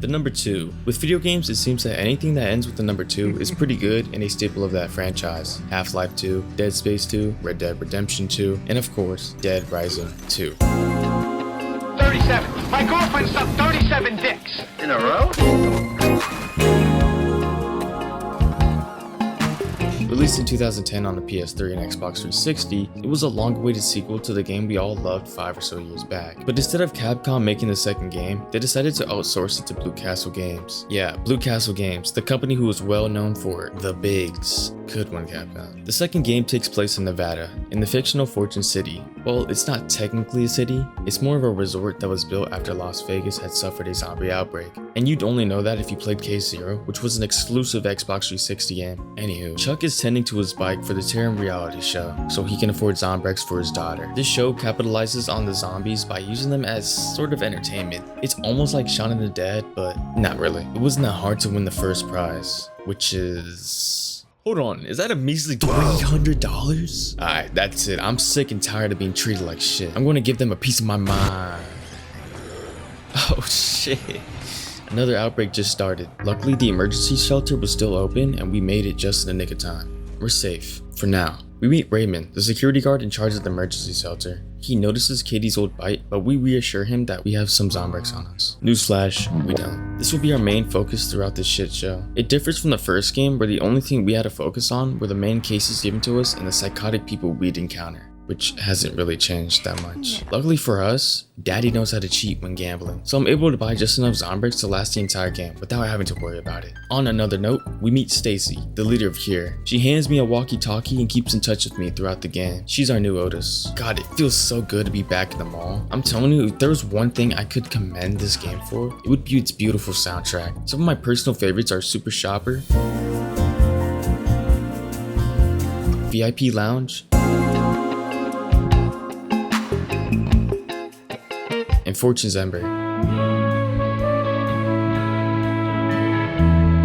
The number 2. With video games, it seems that anything that ends with the number 2 is pretty good and a staple of that franchise. Half-Life 2, Dead Space 2, Red Dead Redemption 2, and of course, Deadrising 2. 37. My girlfriend sucked 37 dicks. In a row? Released in 2010 on the PS3 and Xbox 360, it was a long-awaited sequel to the game we all loved 5 or so years back. But instead of Capcom making the second game, they decided to outsource it to Blue Castle Games. Yeah, Blue Castle Games, the company who was well known for the bigs. Good one, Capcom. The second game takes place in Nevada, in the fictional Fortune City. Well, it's not technically a city, it's more of a resort that was built after Las Vegas had suffered a zombie outbreak. And you'd only know that if you played Case Zero, which was an exclusive Xbox 360 game. Anywho, Chuck is tending to his bike for the Terran reality show, so he can afford Zombrex for his daughter. This show capitalizes on the zombies by using them as sort of entertainment. It's almost like Shaun of the Dead, but not really. It wasn't that hard to win the first prize, which is... Hold on, is that a measly $300? Alright, that's it. I'm sick and tired of being treated like shit. I'm gonna give them a piece of my mind. Oh shit. Another outbreak just started. Luckily, the emergency shelter was still open and we made it just in the nick of time. We're safe, for now. We meet Raymond, the security guard in charge of the emergency shelter. He notices Katie's old bite, but we reassure him that we have some Zombrex on us. Newsflash, we don't. This will be our main focus throughout this shit show. It differs from the first game where the only thing we had to focus on were the main cases given to us and the psychotic people we'd encounter, which hasn't really changed that much. Luckily for us, Daddy knows how to cheat when gambling, so I'm able to buy just enough Zombrex to last the entire game without having to worry about it. On another note, we meet Stacy, the leader of Here. She hands me a walkie-talkie and keeps in touch with me throughout the game. She's our new Otis. God, it feels so good to be back in the mall. I'm telling you, if there was one thing I could commend this game for, it would be its beautiful soundtrack. Some of my personal favorites are Super Shopper, VIP Lounge, and Fortune's Ember.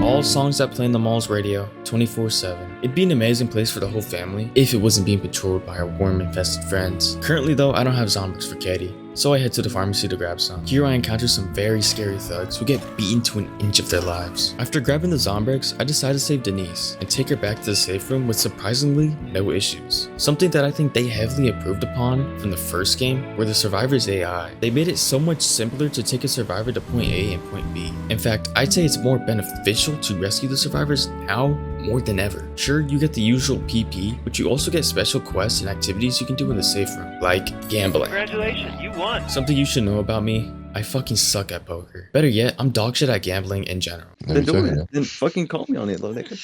All songs that play in the mall's radio 24/7. It'd be an amazing place for the whole family if it wasn't being patrolled by our worm-infested friends. Currently though, I don't have Zombrex for Katie, so I head to the pharmacy to grab some. Here I encounter some very scary thugs who get beaten to an inch of their lives. After grabbing the Zombrex, I decide to save Denise and take her back to the safe room with surprisingly no issues. Something that I think they heavily improved upon from the first game were the survivor's AI. They made it so much simpler to take a survivor to point A and point B. In fact, I'd say it's more beneficial to rescue the survivors now more than ever. Sure, you get the usual PP, but you also get special quests and activities you can do in the safe room, like gambling. Congratulations, you won. Something you should know about me, I fucking suck at poker. Better yet, I'm dog shit at gambling in general. Then do it. Then fucking call me on it, little nigga.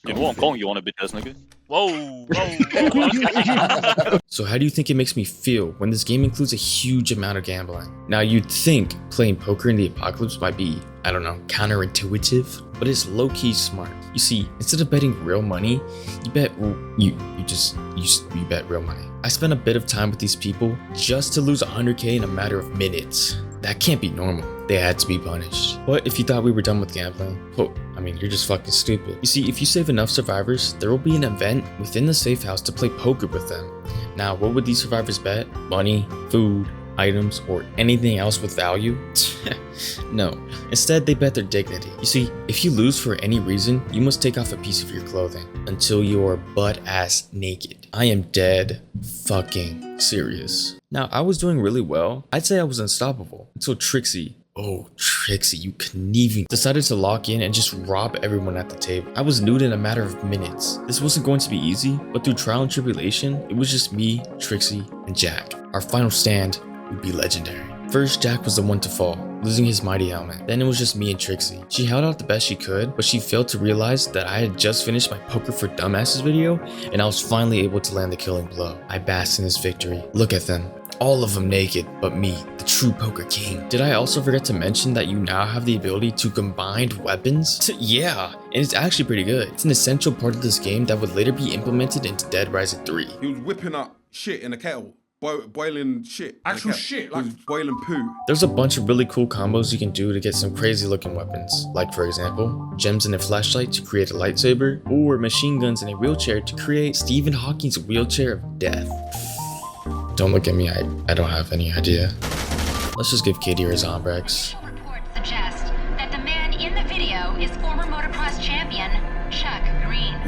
You know I'm calling you on a bit, ass nigga. Whoa. So how do you think it makes me feel when this game includes a huge amount of gambling? Now you'd think playing poker in the apocalypse might be, I don't know, counterintuitive, but it's low-key smart. You see, instead of betting real money, you bet you bet real money. I spent a bit of time with these people just to lose 100k in a matter of minutes. That can't be normal. They had to be punished. But if you thought we were done with gambling, well, I mean, you're just fucking stupid. You see, if you save enough survivors, there will be an event within the safe house to play poker with them. Now, what would these survivors bet? Money, food, items, or anything else with value? No. Instead, they bet their dignity. You see, if you lose for any reason, you must take off a piece of your clothing until you're butt-ass naked. I am dead fucking serious. Now, I was doing really well. I'd say I was unstoppable until Trixie, oh, Trixie, you conniving, decided to lock in and just rob everyone at the table. I was nude in a matter of minutes. This wasn't going to be easy, but through trial and tribulation, it was just me, Trixie, and Jack. Our final stand would be legendary. First, Jack was the one to fall, losing his mighty helmet. Then it was just me and Trixie. She held out the best she could, but she failed to realize that I had just finished my Poker for Dumbasses video, and I was finally able to land the killing blow. I basked in this victory. Look at them. All of them naked, but me, the true poker king. Did I also forget to mention that you now have the ability to combine weapons? Yeah, and it's actually pretty good. It's an essential part of this game that would later be implemented into Deadrising 3. He was whipping up shit in a kettle. Boiling shit. Actual shit, like boiling poo. There's a bunch of really cool combos you can do to get some crazy looking weapons. Like for example, gems in a flashlight to create a lightsaber, or machine guns in a wheelchair to create Stephen Hawking's wheelchair of death. Don't look at me, I don't have any idea. Let's just give Katie her Zombrex. Reports suggest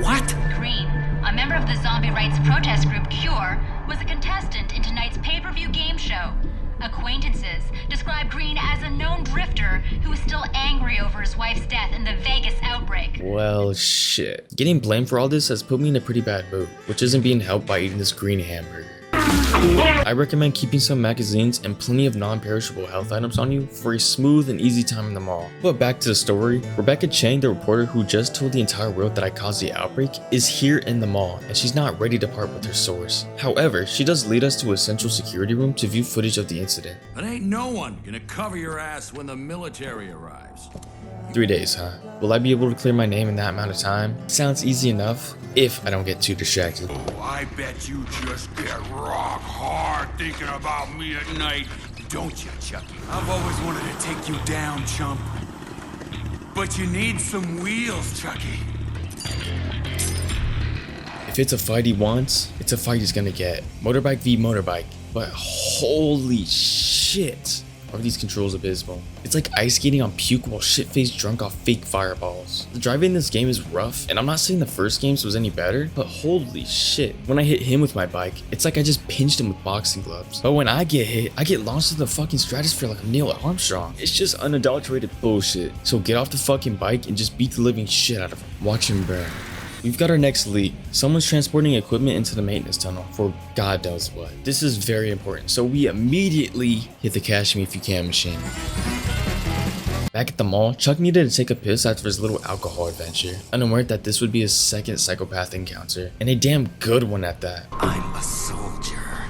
What? Green, a member of the zombie rights protest group Cure, was a contestant in tonight's pay-per-view game show. Acquaintances describe Green as a known drifter who is still angry over his wife's death in the Vegas outbreak. Well, shit. Getting blamed for all this has put me in a pretty bad mood, which isn't being helped by eating this green hamburger. I recommend keeping some magazines and plenty of non-perishable health items on you for a smooth and easy time in the mall. But back to the story, Rebecca Chang, the reporter who just told the entire world that I caused the outbreak, is here in the mall and she's not ready to part with her source. However, she does lead us to a central security room to view footage of the incident. But ain't no one gonna cover your ass when the military arrives. 3 days, huh? Will I be able to clear my name in that amount of time? Sounds easy enough, if I don't get too distracted. Oh, I bet you just get rock hard thinking about me at night, don't you, Chucky? I've always wanted to take you down, chump. But you need some wheels, Chucky. If it's a fight he wants, it's a fight he's gonna get. Motorbike v motorbike. But holy shit, are these controls abysmal. It's like ice skating on puke while shit-faced drunk off fake fireballs. The driving in this game is rough, and I'm not saying the first games was any better, but holy shit. When I hit him with my bike, it's like I just pinched him with boxing gloves. But when I get hit, I get launched into the fucking stratosphere like Neil Armstrong. It's just unadulterated bullshit. So get off the fucking bike and just beat the living shit out of him. Watch him burn. We've got our next leak. Someone's transporting equipment into the maintenance tunnel for God knows what. This is very important, so we immediately hit the cash me if you can machine. Back at the mall, Chuck needed to take a piss after his little alcohol adventure, unaware that this would be his second psychopath encounter, and a damn good one at that. I'm a soldier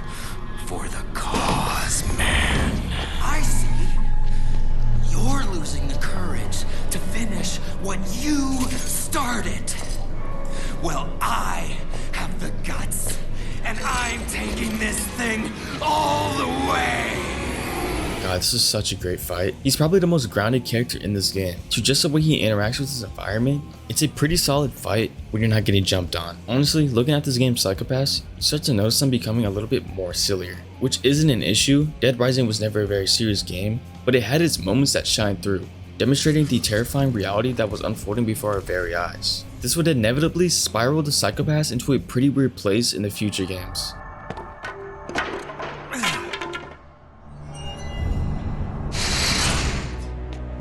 for the cause, man. I see. You're losing the courage to finish what you started. Well, I have the guts, and I'm taking this thing all the way. God, this is such a great fight. He's probably the most grounded character in this game. To just the way he interacts with his environment, it's a pretty solid fight when you're not getting jumped on. Honestly, looking at this game's psychopaths, you start to notice them becoming a little bit more sillier, which isn't an issue. Deadrising was never a very serious game, but it had its moments that shined through, demonstrating the terrifying reality that was unfolding before our very eyes. This would inevitably spiral the psychopaths into a pretty weird place in the future games.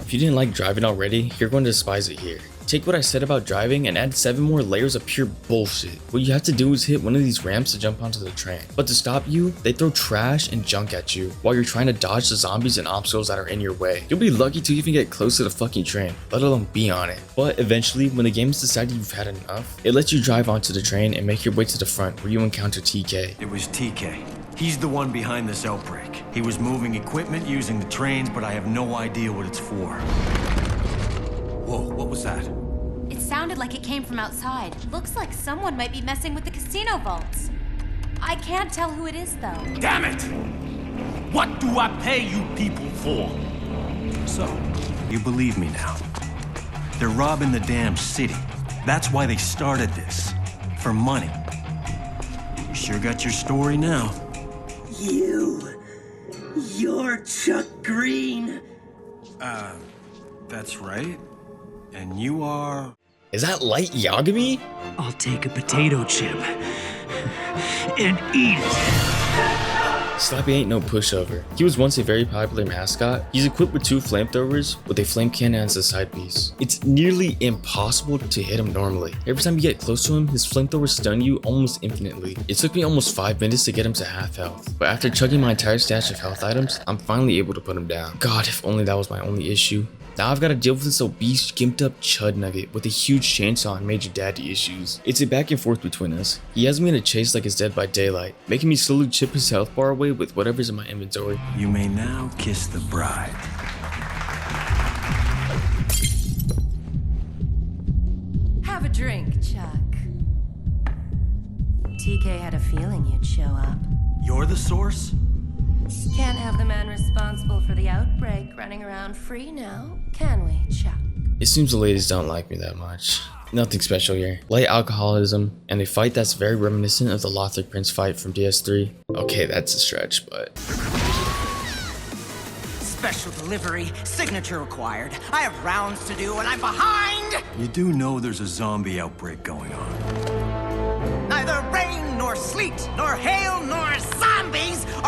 If you didn't like driving already, you're going to despise it here. Take what I said about driving and add 7 more layers of pure bullshit. What you have to do is hit one of these ramps to jump onto the train. But to stop you, they throw trash and junk at you while you're trying to dodge the zombies and obstacles that are in your way. You'll be lucky to even get close to the fucking train, let alone be on it. But eventually, when the game's decided you've had enough, it lets you drive onto the train and make your way to the front where you encounter TK. It was TK. He's the one behind this outbreak. He was moving equipment using the trains, but I have no idea what it's for. Whoa, what was that? It sounded like it came from outside. Looks like someone might be messing with the casino vaults. I can't tell who it is, though. Damn it! What do I pay you people for? So, you believe me now. They're robbing the damn city. That's why they started this. For money. You sure got your story now. You're Chuck Green. That's right. And you are... Is that Light Yagami? I'll take a potato chip and eat it. Slappy ain't no pushover. He was once a very popular mascot. He's equipped with 2 flamethrowers with a flame cannon as a side piece. It's nearly impossible to hit him normally. Every time you get close to him, his flamethrowers stun you almost infinitely. It took me almost 5 minutes to get him to half health, but after chugging my entire stash of health items, I'm finally able to put him down. God, if only that was my only issue. Now I've got to deal with this obese, gimped up chud nugget with a huge chainsaw and major daddy issues. It's a back and forth between us. He has me in a chase like it's Dead by Daylight, making me slowly chip his health bar away with whatever's in my inventory. You may now kiss the bride. Have a drink, Chuck. TK had a feeling you'd show up. You're the source? Can't have the man responsible for the outbreak running around free now, can we, Chuck? It seems the ladies don't like me that much. Nothing special here. Light alcoholism, and a fight that's very reminiscent of the Lothric Prince fight from DS3. Okay, that's a stretch, but... Special delivery, signature required. I have rounds to do and I'm behind! You do know there's a zombie outbreak going on.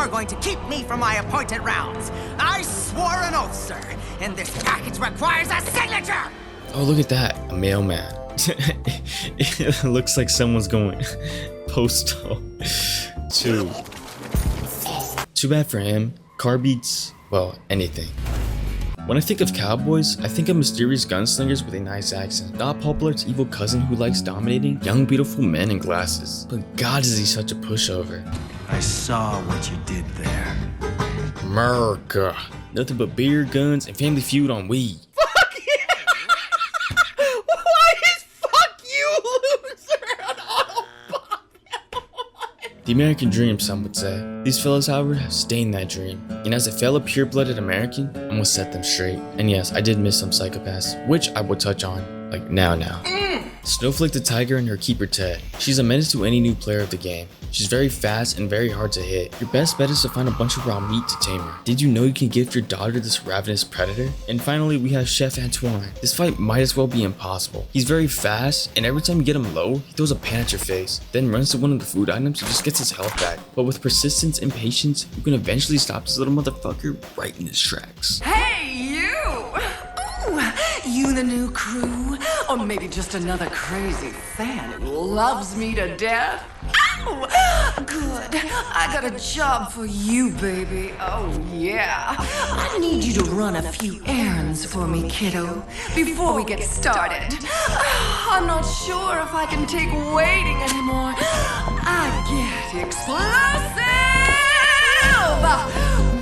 are going to keep me from my appointed rounds. I swore an oath, sir, and this package requires a signature! Oh, look at that, a mailman. It looks like someone's going postal. Too bad for him. Car beats, well, anything. When I think of cowboys, I think of mysterious gunslingers with a nice accent. Not Paul Blart's evil cousin who likes dominating young beautiful men in glasses. But God, is he such a pushover. I saw what you did there. America. Nothing but beer, guns, and Family Feud on weed. Fuck yeah! Why is fuck you, loser, on autopilot? The American dream, some would say. These fellas, however, have stained that dream. And as a fellow pure-blooded American, I'm gonna set them straight. And yes, I did miss some psychopaths, which I will touch on, like now. Snowflake the Tiger and her keeper Ted. She's a menace to any new player of the game. She's very fast and very hard to hit. Your best bet is to find a bunch of raw meat to tame her. Did you know you can gift your daughter this ravenous predator? And finally, we have Chef Antoine. This fight might as well be impossible. He's very fast, and every time you get him low, he throws a pan at your face, then runs to one of the food items and just gets his health back. But with persistence and patience, you can eventually stop this little motherfucker right in his tracks. Hey, you! Ooh, you the new crew? Or maybe just another crazy fan who loves me to death? Oh, good. I got a job for you, baby. Oh, yeah. I need you to run a few errands for me, kiddo, before we get started. I'm not sure if I can take waiting anymore. I get explosive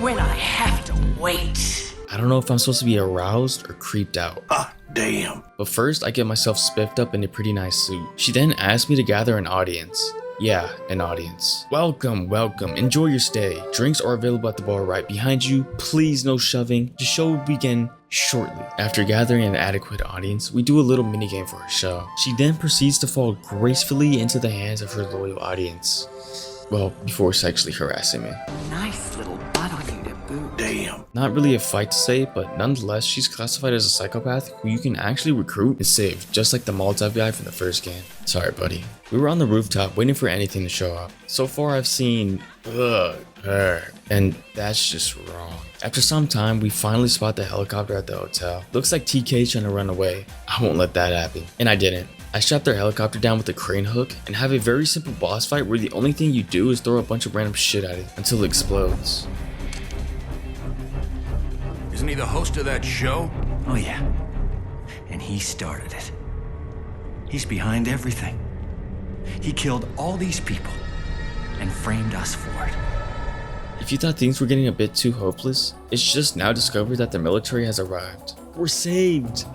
when I have to wait. I don't know if I'm supposed to be aroused or creeped out. Ah, damn. But first, I get myself spiffed up in a pretty nice suit. She then asked me to gather an audience. Yeah, an audience. Welcome, welcome. Enjoy your stay. Drinks are available at the bar right behind you. Please, no shoving. The show will begin shortly. After gathering an adequate audience, we do a little minigame for her show. She then proceeds to fall gracefully into the hands of her loyal audience. Well, before sexually harassing me. Nice little butt on you to boot. Damn. Not really a fight to say, but nonetheless, she's classified as a psychopath who you can actually recruit and save, just like the Molotov guy from the first game. Sorry, buddy. We were on the rooftop waiting for anything to show up. So far, I've seen her, and that's just wrong. After some time, we finally spot the helicopter at the hotel. Looks like TK's trying to run away. I won't let that happen. And I didn't. I strapped their helicopter down with a crane hook and have a very simple boss fight where the only thing you do is throw a bunch of random shit at it until it explodes. Isn't he the host of that show? Oh yeah. And he started it. He's behind everything. He killed all these people and framed us for it. If you thought things were getting a bit too hopeless, it's just now discovered that the military has arrived. We're saved!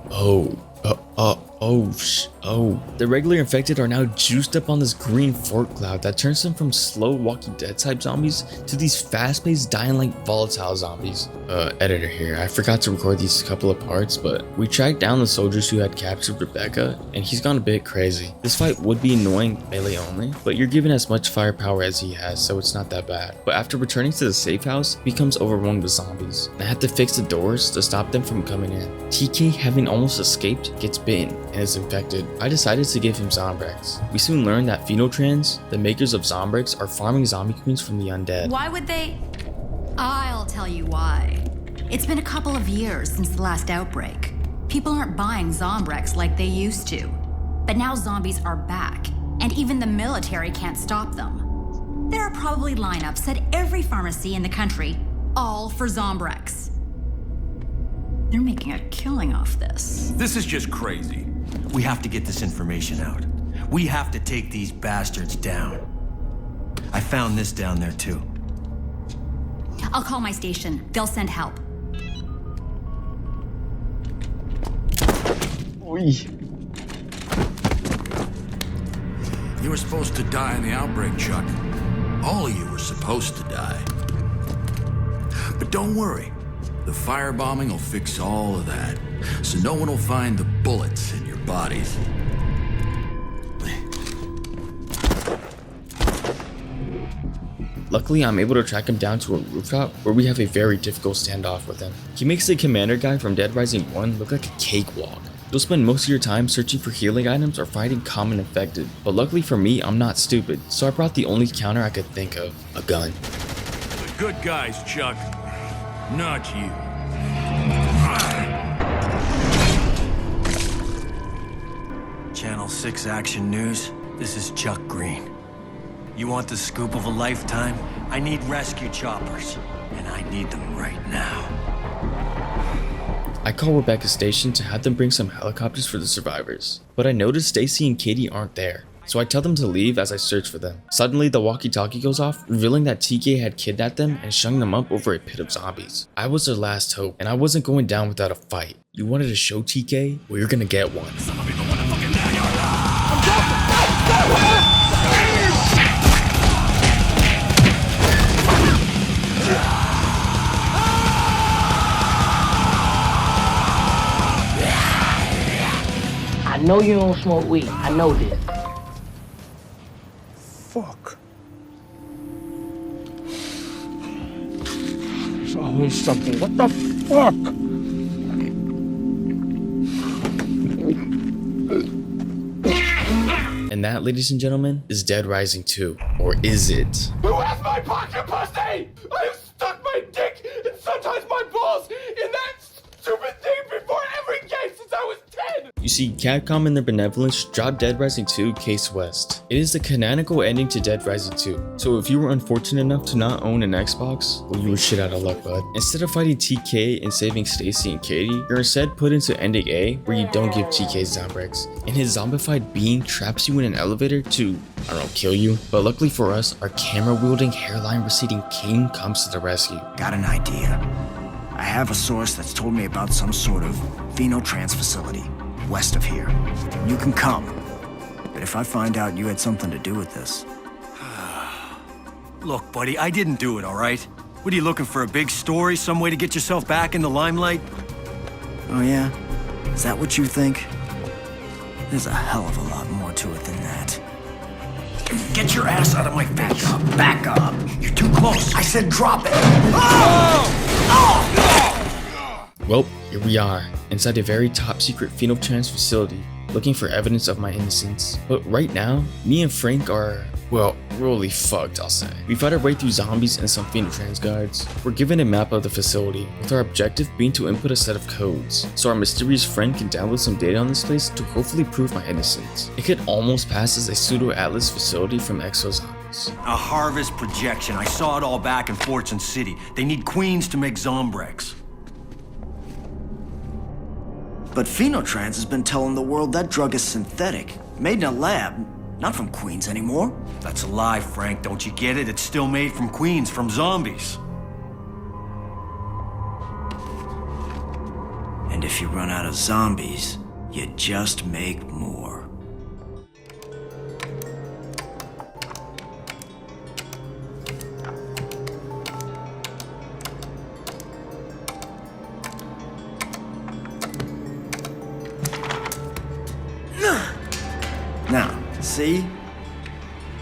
The regular infected are now juiced up on this green fort cloud that turns them from slow Walking Dead type zombies to these fast-paced dying like volatile zombies. Editor here, I forgot to record these couple of parts, but we tracked down the soldiers who had captured Rebecca, and he's gone a bit crazy. This fight would be annoying melee only, but you're given as much firepower as he has, so it's not that bad. But after returning to the safe house, he becomes overwhelmed with zombies. I had to fix the doors to stop them from coming in. TK, having almost escaped, gets bitten and is infected. I decided to give him Zombrex. We soon learned that Phenotrans, the makers of Zombrex, are farming zombie queens from the undead. Why would they? I'll tell you why. It's been a couple of years since the last outbreak. People aren't buying Zombrex like they used to. But now zombies are back, and even the military can't stop them. There are probably lineups at every pharmacy in the country, all for Zombrex. They're making a killing off this. This is just crazy. We have to get this information out. We have to take these bastards down. I found this down there too. I'll call my station. They'll send help. You were supposed to die in the outbreak, Chuck. All of you were supposed to die. But don't worry. The firebombing will fix all of that, so no one will find the bullets in your bodies. Luckily, I'm able to track him down to a rooftop where we have a very difficult standoff with him. He makes the commander guy from Deadrising 1 look like a cakewalk. You'll spend most of your time searching for healing items or fighting common infected, but luckily for me, I'm not stupid, so I brought the only counter I could think of, a gun. good guys, Chuck. Not you. Channel 6 Action News, this is Chuck Green. You want the scoop of a lifetime? I need rescue choppers, and I need them right now. I call Rebecca Station to have them bring some helicopters for the survivors, but I notice Stacy and Katie aren't there, so I tell them to leave as I search for them. Suddenly the walkie-talkie goes off, revealing that TK had kidnapped them and strung them up over a pit of zombies. I was their last hope, and I wasn't going down without a fight. You wanted to show TK? Well, you're gonna get one. I know you don't smoke weed. I know this. Fuck. There's always something. What the fuck? And that, ladies and gentlemen, is Deadrising 2. Or is it? Who has my pocket pussy? I have stuck my dick and sometimes my balls in that stupid thing before every game since I was 10! You see, Capcom in their benevolence dropped Deadrising 2 Case West. It is the canonical ending to Deadrising 2, so if you were unfortunate enough to not own an Xbox, well, you were shit out of luck, bud. Instead of fighting TK and saving Stacy and Katie, you're instead put into Ending A, where you don't give TK Zombrex, and his zombified being traps you in an elevator to, I don't know, kill you. But luckily for us, our camera-wielding, hairline-receding king comes to the rescue. Got an idea. I have a source that's told me about some sort of phenotrans facility west of here. You can come, but if I find out you had something to do with this... Look, buddy, I didn't do it, all right? What are you looking for, a big story? Some way to get yourself back in the limelight? Oh yeah? Is that what you think? There's a hell of a lot more to it than that. Get your ass out of my face! Back up! You're too close! I said drop it! Oh! Oh! Well, here we are, inside a very top secret phenotrans facility, looking for evidence of my innocence. But right now, me and Frank are, well, really fucked, I'll say. We fight our way through zombies and some phenotrans guards. We're given a map of the facility, with our objective being to input a set of codes, so our mysterious friend can download some data on this place to hopefully prove my innocence. It could almost pass as a pseudo-atlas facility from Exo-Zombies. A harvest projection. I saw it all back in Fortune City. They need queens to make Zombrex. But Phenotrans has been telling the world that drug is synthetic, made in a lab, not from Queens anymore. That's a lie, Frank. Don't you get it? It's still made from Queens, from zombies. And if you run out of zombies, you just make more. Now, see?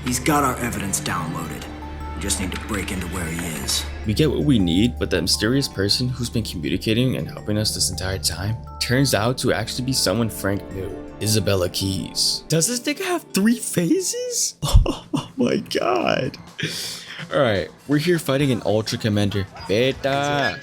He's got our evidence downloaded. We just need to break into where he is. We get what we need, but that mysterious person who's been communicating and helping us this entire time turns out to actually be someone Frank knew. Isabella Keys. Does this nigga have 3 phases? Oh my god. Alright, we're here fighting an Ultra Commander. Beta!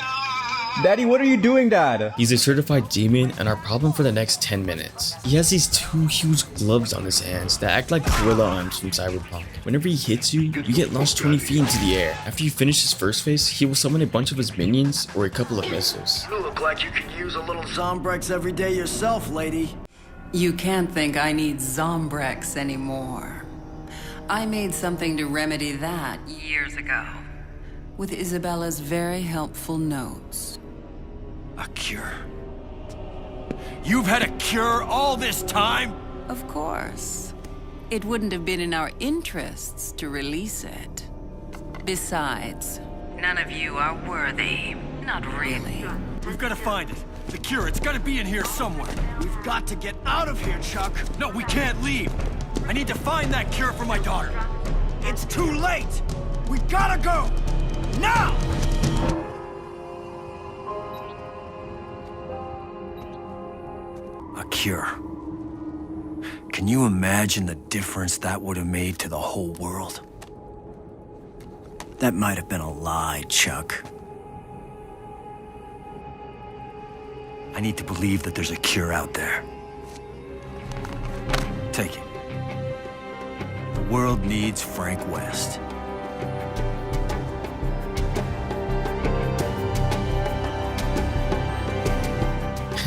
Daddy, what are you doing, Dad? He's a certified demon and our problem for the next 10 minutes. He has these 2 huge gloves on his hands that act like gorilla arms from Cyberpunk. Whenever he hits you, you get launched 20 feet into the air. After you finish his first phase, he will summon a bunch of his minions or a couple of missiles. You look like you could use a little Zombrex every day yourself, lady. You can't think I need Zombrex anymore. I made something to remedy that years ago, with Isabella's very helpful notes. A cure? You've had a cure all this time? Of course. It wouldn't have been in our interests to release it. Besides, none of you are worthy. Not really. We've got to find it. The cure, it's got to be in here somewhere. We've got to get out of here, Chuck. No, we can't leave. I need to find that cure for my daughter. It's too late! We gotta go! Now! A cure. Can you imagine the difference that would have made to the whole world? That might have been a lie, Chuck. I need to believe that there's a cure out there. Take it. The world needs Frank West.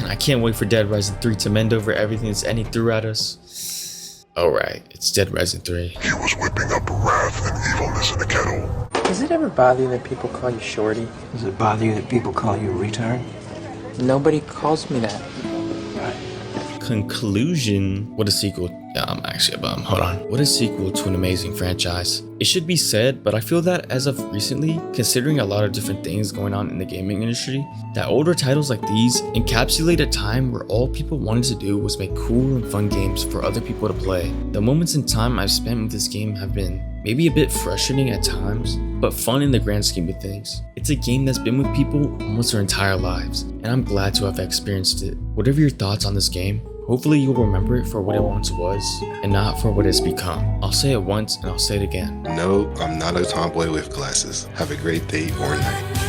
I can't wait for Deadrising 3 to mend over everything this ending threw at us. Alright, it's Deadrising 3. He was whipping up wrath and evilness in a kettle. Does it ever bother you that people call you Shorty? Does it bother you that people call you a retard? Nobody calls me that. Conclusion. What a sequel. Yeah, I'm actually a bum. Hold on. What a sequel to an amazing franchise. It should be said, but I feel that as of recently, considering a lot of different things going on in the gaming industry, that older titles like these encapsulate a time where all people wanted to do was make cool and fun games for other people to play. The moments in time I've spent with this game have been maybe a bit frustrating at times, but fun in the grand scheme of things. It's a game that's been with people almost their entire lives, and I'm glad to have experienced it. Whatever your thoughts on this game, hopefully you'll remember it for what it once was, and not for what it's become. I'll say it once and I'll say it again. No, I'm not a tomboy with glasses. Have a great day or night.